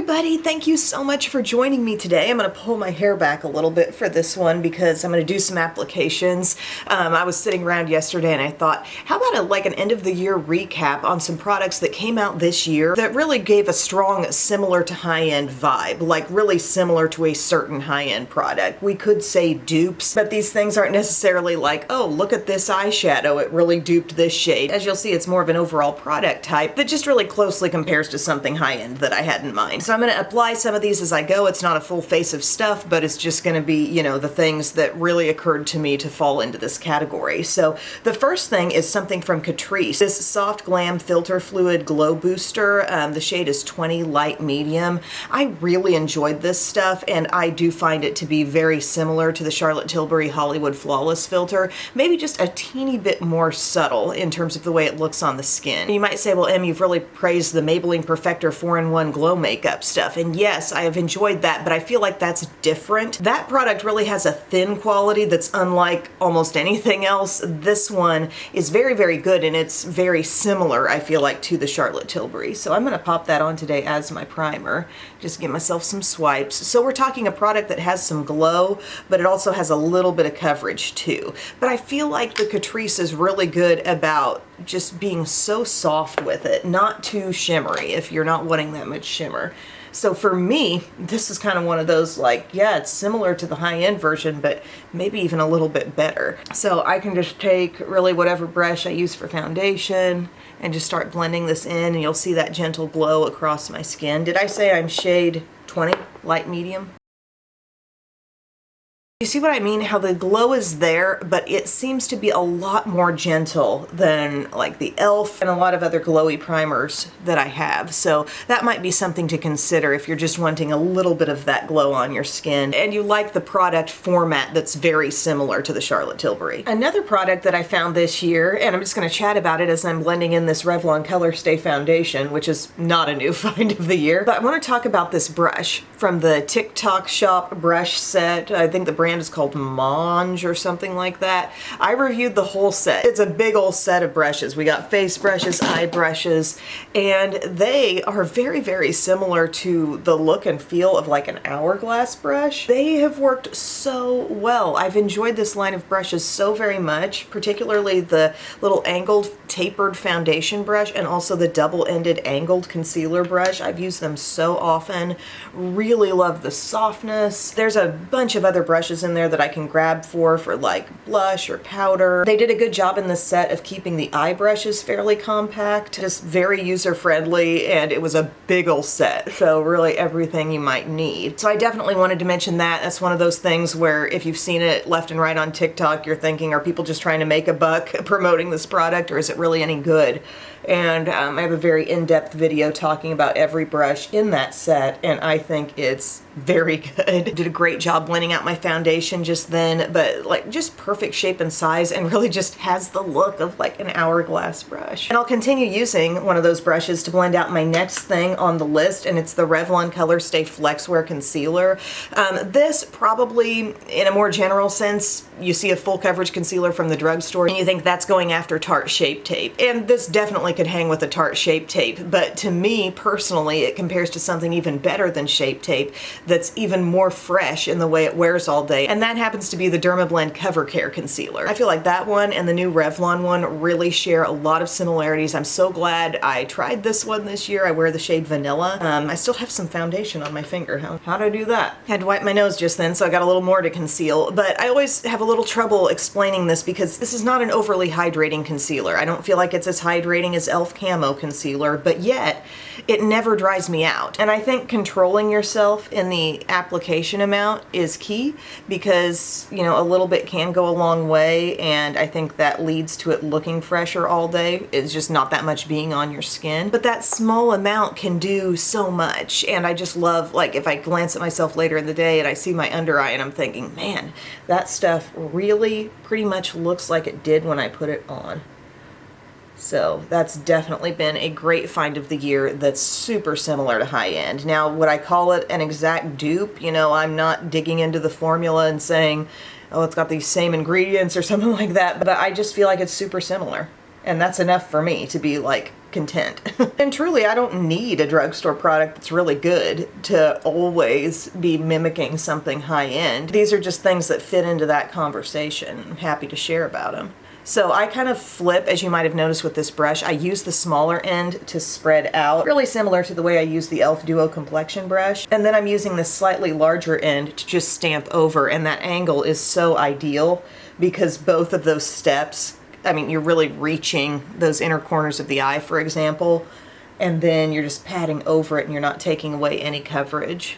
everybody, thank you so much for joining me today. I'm going to pull my hair back a little bit for this one because I'm going to do some applications. I was sitting around yesterday and I thought, how about an end of the year recap on some products that came out this year that really gave a strong similar to high-end vibe, like really similar to a certain high-end product. We could say dupes, but these things aren't necessarily like, oh, look at this eyeshadow, it really duped this shade. As you'll see, it's more of an overall product type that just really closely compares to something high-end that I had in mind. So I'm going to apply some of these as I go. It's not a full face of stuff, but it's just going to be, you know, the things that really occurred to me to fall into this category. So the first thing is something from Catrice. This Soft Glam Filter Fluid Glow Booster. The shade is 20 Light Medium. I really enjoyed this stuff, and I do find it to be very similar to the Charlotte Tilbury Hollywood Flawless Filter. Maybe just a teeny bit more subtle in terms of the way it looks on the skin. You might say, well, Em, you've really praised the Maybelline Perfector 4-in-1 Glow Makeup stuff, and yes, I have enjoyed that, but I feel like that's different. That product really has a thin quality that's unlike almost anything else. This one is very, very good, and it's very similar, I feel like, to the Charlotte Tilbury. So I'm going to pop that on today as my primer. Just give myself some swipes. So we're talking a product that has some glow, but it also has a little bit of coverage too. But I feel like the Catrice is really good about just being so soft with it, not too shimmery if you're not wanting that much shimmer. So for me, this is kind of one of those like, yeah, it's similar to the high-end version, but maybe even a little bit better. So I can just take really whatever brush I use for foundation and just start blending this in, and you'll see that gentle glow across my skin. Did I say I'm shade 20, light medium? You see what I mean? How the glow is there, but it seems to be a lot more gentle than like the e.l.f. and a lot of other glowy primers that I have. So that might be something to consider if you're just wanting a little bit of that glow on your skin and you like the product format that's very similar to the Charlotte Tilbury. Another product that I found this year, and I'm just going to chat about it as I'm blending in this Revlon Color Stay Foundation, which is not a new find of the year, but I want to talk about this brush from the TikTok Shop brush set. I think the brand is called Monge or something like that. I reviewed the whole set. It's a big old set of brushes. We got face brushes, eye brushes, and they are very, very similar to the look and feel of like an hourglass brush. They have worked so well. I've enjoyed this line of brushes so very much, particularly the little angled tapered foundation brush and also the double-ended angled concealer brush. I've used them so often. Really love the softness. There's a bunch of other brushes in there that I can grab for like blush or powder. They did a good job in this set of keeping the eye brushes fairly compact, just very user-friendly, and it was a big ol' set. So really everything you might need. So I definitely wanted to mention that. That's one of those things where if you've seen it left and right on TikTok, you're thinking, are people just trying to make a buck promoting this product, or is it really any good? And I have a very in-depth video talking about every brush in that set, and I think it's very good. Did a great job blending out my foundation just then, but like just perfect shape and size, and really just has the look of like an hourglass brush. And I'll continue using one of those brushes to blend out my next thing on the list, and it's the Revlon Color Stay Flexwear Concealer. This probably, in a more general sense, you see a full coverage concealer from the drugstore and you think that's going after Tarte Shape Tape. And this definitely could hang with a Tarte Shape Tape, but to me personally, it compares to something even better than Shape Tape that's even more fresh in the way it wears all day, and that happens to be the Dermablend Cover Care Concealer. I feel like that one and the new Revlon one really share a lot of similarities. I'm so glad I tried this one this year. I wear the shade Vanilla. I still have some foundation on my finger. How'd I do that? I had to wipe my nose just then, so I got a little more to conceal, but I always have a little trouble explaining this because this is not an overly hydrating concealer. I don't feel like it's as hydrating as e.l.f. Camo Concealer, but yet it never dries me out. And I think controlling yourself in the application amount is key because, you know, a little bit can go a long way, and I think that leads to it looking fresher all day. It's just not that much being on your skin, but that small amount can do so much. And I just love, like, if I glance at myself later in the day and I see my under eye and I'm thinking, man, that stuff really pretty much looks like it did when I put it on. So that's definitely been a great find of the year that's super similar to high end. Now, would I call it an exact dupe? You know, I'm not digging into the formula and saying, oh, it's got these same ingredients or something like that, but I just feel like it's super similar. And that's enough for me to be like content. And truly, I don't need a drugstore product that's really good to always be mimicking something high end. These are just things that fit into that conversation. I'm happy to share about them. So I kind of flip, as you might have noticed with this brush. I use the smaller end to spread out, really similar to the way I use the e.l.f. Duo Complexion brush. And then I'm using the slightly larger end to just stamp over, and that angle is so ideal because both of those steps, I mean, you're really reaching those inner corners of the eye, for example, and then you're just patting over it and you're not taking away any coverage.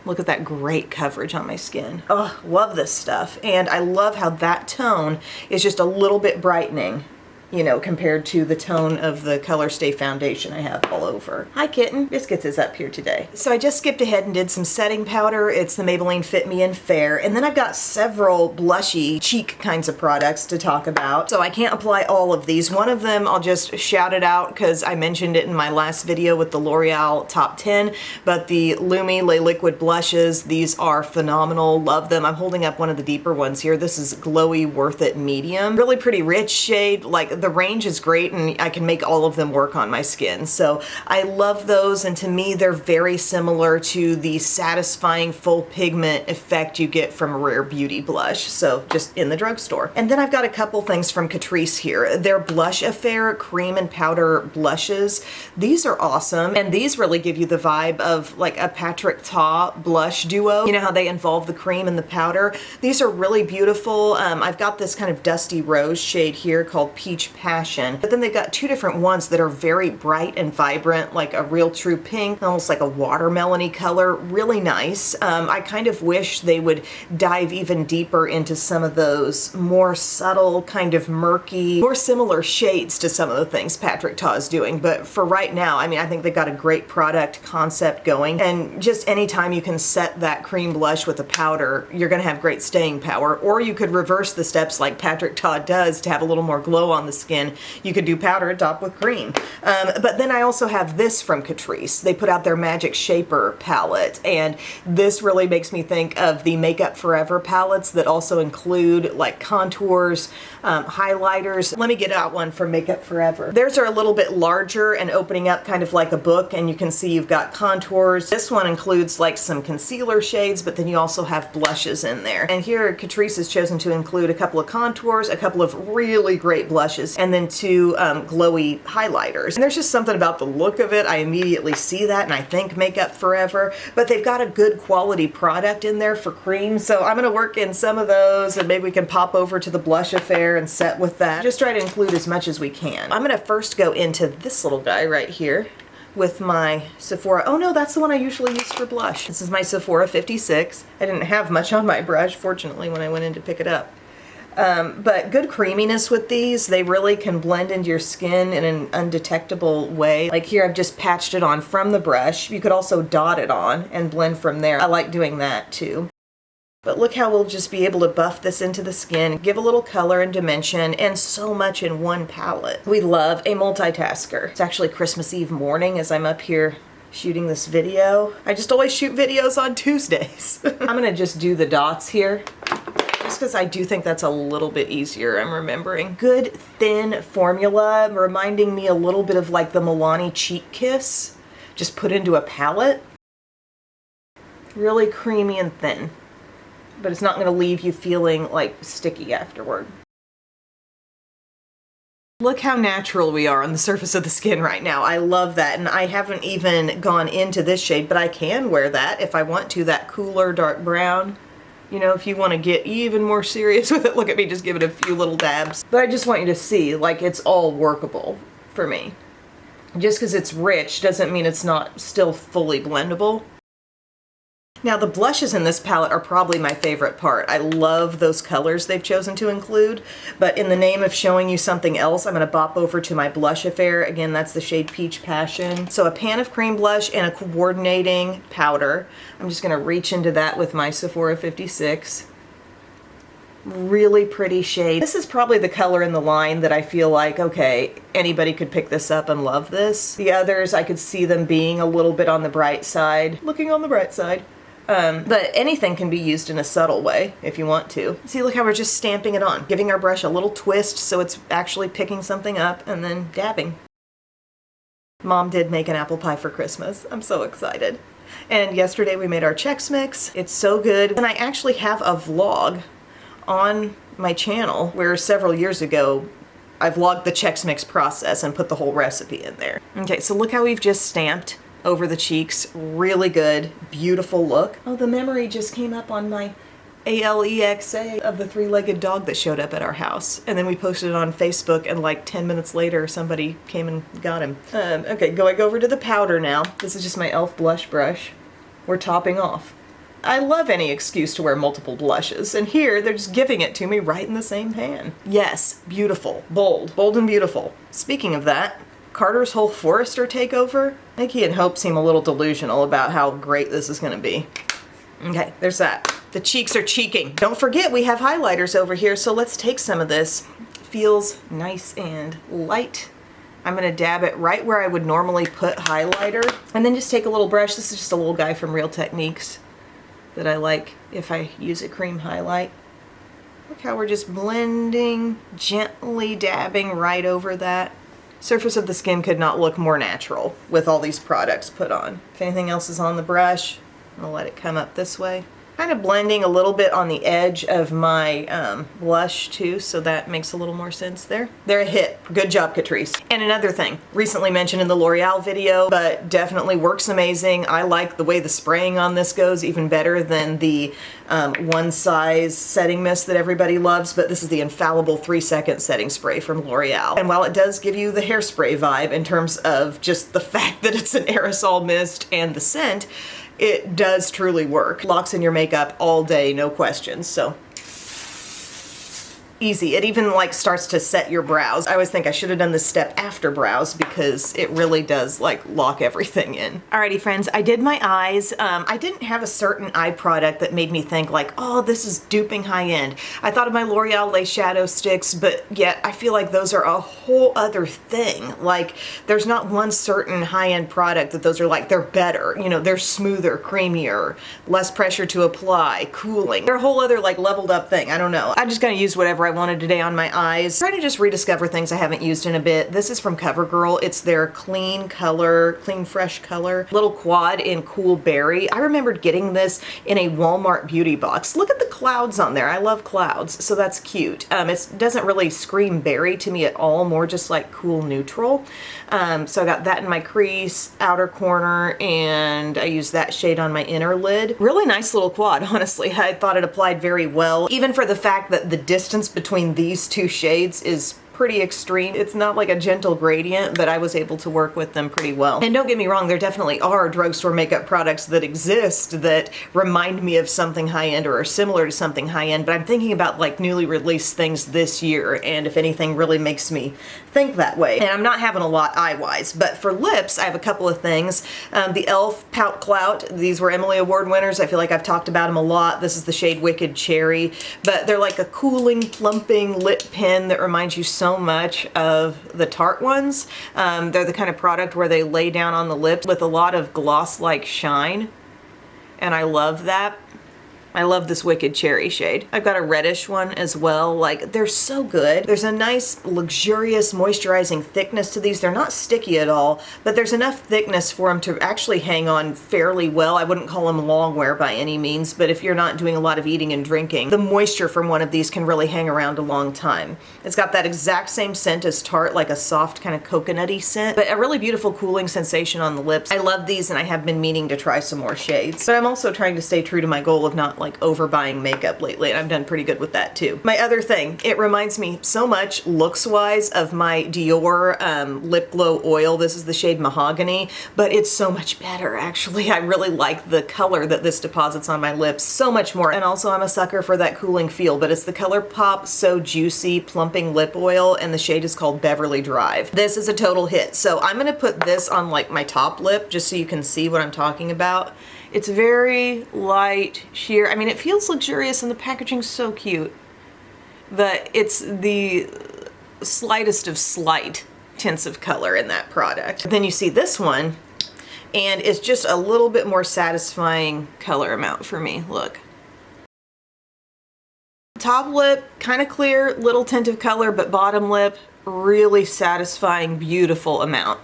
Look at that great coverage on my skin. Oh, love this stuff. And I love how that tone is just a little bit brightening, you know, compared to the tone of the Color Stay foundation I have all over. Hi kitten, Biscuits is up here today. So I just skipped ahead and did some setting powder. It's the Maybelline Fit Me in Fair. And then I've got several blushy cheek kinds of products to talk about. So I can't apply all of these. One of them I'll just shout it out because I mentioned it in my last video with the L'Oreal Top 10, but the Lumi Le Liquid blushes, these are phenomenal. Love them. I'm holding up one of the deeper ones here. This is Glowy Worth It Medium. Really pretty rich shade. Like, the range is great and I can make all of them work on my skin. So I love those, and to me they're very similar to the satisfying full pigment effect you get from a Rare Beauty blush. So just in the drugstore. And then I've got a couple things from Catrice here. Their Blush Affair cream and powder blushes. These are awesome, and these really give you the vibe of like a Patrick Ta blush duo. You know how they involve the cream and the powder? These are really beautiful. I've got this kind of dusty rose shade here called Peach Passion, but then they've got two different ones that are very bright and vibrant, like a real true pink, almost like a watermelony color. Really nice. I kind of wish they would dive even deeper into some of those more subtle, kind of murky, more similar shades to some of the things Patrick Ta is doing. But for right now, I mean, I think they've got a great product concept going, and just anytime you can set that cream blush with a powder, you're gonna have great staying power. Or you could reverse the steps like Patrick Ta does to have a little more glow on the skin. You could do powder top with cream. But then I also have this from Catrice. They put out their Magic Shaper palette, and this really makes me think of the Makeup Forever palettes that also include like contours, highlighters. Let me get out one from Makeup Forever. Theirs are a little bit larger and opening up kind of like a book, and you can see you've got contours. This one includes like some concealer shades, but then you also have blushes in there. And here Catrice has chosen to include a couple of contours, a couple of really great blushes, and then two glowy highlighters. And there's just something about the look of it. I immediately see that and I think Makeup Forever, but they've got a good quality product in there for cream. So I'm gonna work in some of those, and maybe we can pop over to the Blush Affair and set with that. Just try to include as much as we can. I'm gonna first go into this little guy right here with my Sephora. Oh no, that's the one I usually use for blush. This is my Sephora 56. I didn't have much on my brush, fortunately, when I went in to pick it up. But good creaminess with these. They really can blend into your skin in an undetectable way. Like here, I've just patched it on from the brush. You could also dot it on and blend from there. I like doing that too. But look how we'll just be able to buff this into the skin, give a little color and dimension, and so much in one palette. We love a multitasker. It's actually Christmas Eve morning as I'm up here shooting this video. I just always shoot videos on Tuesdays. I'm gonna just do the dots here, just because I do think that's a little bit easier, I'm remembering. Good thin formula, reminding me a little bit of like the Milani Cheek Kiss, just put into a palette. Really creamy and thin, but it's not going to leave you feeling like sticky afterward. Look how natural we are on the surface of the skin right now. I love that, and I haven't even gone into this shade, but I can wear that if I want to, that cooler dark brown. You know, if you want to get even more serious with it, look at me just giving a few little dabs. But I just want you to see, like, it's all workable for me. Just because it's rich doesn't mean it's not still fully blendable. Now the blushes in this palette are probably my favorite part. I love those colors they've chosen to include, but in the name of showing you something else, I'm going to bop over to my Blush Affair. Again, that's the shade Peach Passion. So a pan of cream blush and a coordinating powder. I'm just going to reach into that with my Sephora 56. Really pretty shade. This is probably the color in the line that I feel like, okay, anybody could pick this up and love this. The others, I could see them being a little bit on the bright side. Looking on the bright side. But anything can be used in a subtle way if you want to. See, look how we're just stamping it on, giving our brush a little twist so it's actually picking something up and then dabbing. Mom did make an apple pie for Christmas. I'm so excited. And yesterday we made our Chex Mix. It's so good. And I actually have a vlog on my channel where several years ago I vlogged the Chex Mix process and put the whole recipe in there. Okay, so look how we've just stamped over the cheeks. Really good, beautiful look. Oh, the memory just came up on my ALEXA of the three-legged dog that showed up at our house. And then we posted it on Facebook, and like 10 minutes later somebody came and got him. Okay, going over to the powder now. This is just my e.l.f. blush brush. We're topping off. I love any excuse to wear multiple blushes, and here they're just giving it to me right in the same pan. Yes, beautiful, bold and beautiful. Speaking of that, Carter's whole Forester takeover. I think he and Hope seem a little delusional about how great this is gonna be. Okay, there's that. The cheeks are cheeking. Don't forget we have highlighters over here, so let's take some of this. Feels nice and light. I'm gonna dab it right where I would normally put highlighter, and then just take a little brush. This is just a little guy from Real Techniques that I like if I use a cream highlight. Look how we're just blending, gently dabbing right over that. Surface of the skin could not look more natural with all these products put on. If anything else is on the brush, I'm gonna let it come up this way. Kind of blending a little bit on the edge of my blush too, so that makes a little more sense there. They're a hit. Good job, Catrice. And another thing, recently mentioned in the L'Oreal video, but definitely works amazing. I like the way the spraying on this goes, even better than the one size setting mist that everybody loves, but this is the infallible 3-second setting spray from L'Oreal. And while it does give you the hairspray vibe in terms of just the fact that it's an aerosol mist and the scent, it does truly work. Locks in your makeup all day, no questions. So easy. It even like starts to set your brows. I always think I should have done this step after brows because it really does like lock everything in. Alrighty friends, I did my eyes. I didn't have a certain eye product that made me think like, oh, this is duping high end. I thought of my L'Oreal Lace Shadow Sticks, but yet I feel like those are a whole other thing. Like there's not one certain high end product that those are like, they're better. You know, they're smoother, creamier, less pressure to apply, cooling. They're a whole other like leveled up thing. I don't know. I'm just gonna use whatever I wanted today on my eyes. Trying to just rediscover things I haven't used in a bit. This is from CoverGirl. It's their clean fresh color little quad in Cool Berry. I remembered getting this in a Walmart beauty box. Look at the clouds on there. I love clouds, so that's cute. It doesn't really scream berry to me at all, more just like cool neutral. So I got that in my crease, outer corner, and I used that shade on my inner lid. Really nice little quad, honestly. I thought it applied very well, even for the fact that the distance between these two shades is pretty extreme. It's not like a gentle gradient, but I was able to work with them pretty well. And don't get me wrong, there definitely are drugstore makeup products that exist that remind me of something high-end or are similar to something high-end, but I'm thinking about like newly released things this year, and if anything really makes me think that way. And I'm not having a lot eye-wise, but for lips, I have a couple of things. The e.l.f. Pout Clout, these were Emily Award winners. I feel like I've talked about them a lot. This is the shade Wicked Cherry, but they're like a cooling, plumping lip pen that reminds you so much of the Tarte ones. They're the kind of product where they lay down on the lips with a lot of gloss-like shine, and I love that. I love this Wicked Cherry shade. I've got a reddish one as well. Like, they're so good. There's a nice, luxurious, moisturizing thickness to these. They're not sticky at all, but there's enough thickness for them to actually hang on fairly well. I wouldn't call them long wear by any means, but if you're not doing a lot of eating and drinking, the moisture from one of these can really hang around a long time. It's got that exact same scent as Tarte, like a soft kind of coconutty scent, but a really beautiful cooling sensation on the lips. I love these, and I have been meaning to try some more shades, but I'm also trying to stay true to my goal of not like overbuying makeup lately, and I've done pretty good with that too. My other thing, it reminds me so much looks-wise of my Dior Lip Glow Oil. This is the shade Mahogany, but it's so much better actually. I really like the color that this deposits on my lips so much more, and also I'm a sucker for that cooling feel, but it's the ColourPop So Juicy Plumping Lip Oil, and the shade is called Beverly Drive. This is a total hit, so I'm gonna put this on like my top lip just so you can see what I'm talking about. It's very light, sheer. I mean, it feels luxurious and the packaging's so cute, but it's the slightest of slight tints of color in that product. Then you see this one, and it's just a little bit more satisfying color amount for me. Look. Top lip, kind of clear, little tint of color, but bottom lip, really satisfying, beautiful amount.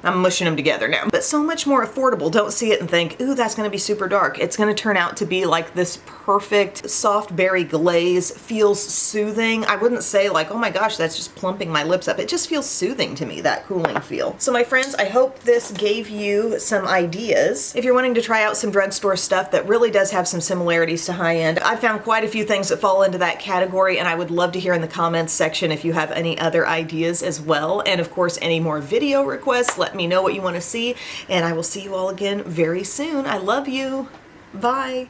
I'm mushing them together now. But so much more affordable. Don't see it and think, ooh, that's gonna be super dark. It's gonna turn out to be like this perfect soft berry glaze. Feels soothing. I wouldn't say like, oh my gosh, that's just plumping my lips up. It just feels soothing to me, that cooling feel. So my friends, I hope this gave you some ideas. If you're wanting to try out some drugstore stuff that really does have some similarities to high-end, I found quite a few things that fall into that category, and I would love to hear in the comments section if you have any other ideas as well. And of course, any more video requests, let me know what you want to see, and I will see you all again very soon. I love you. Bye.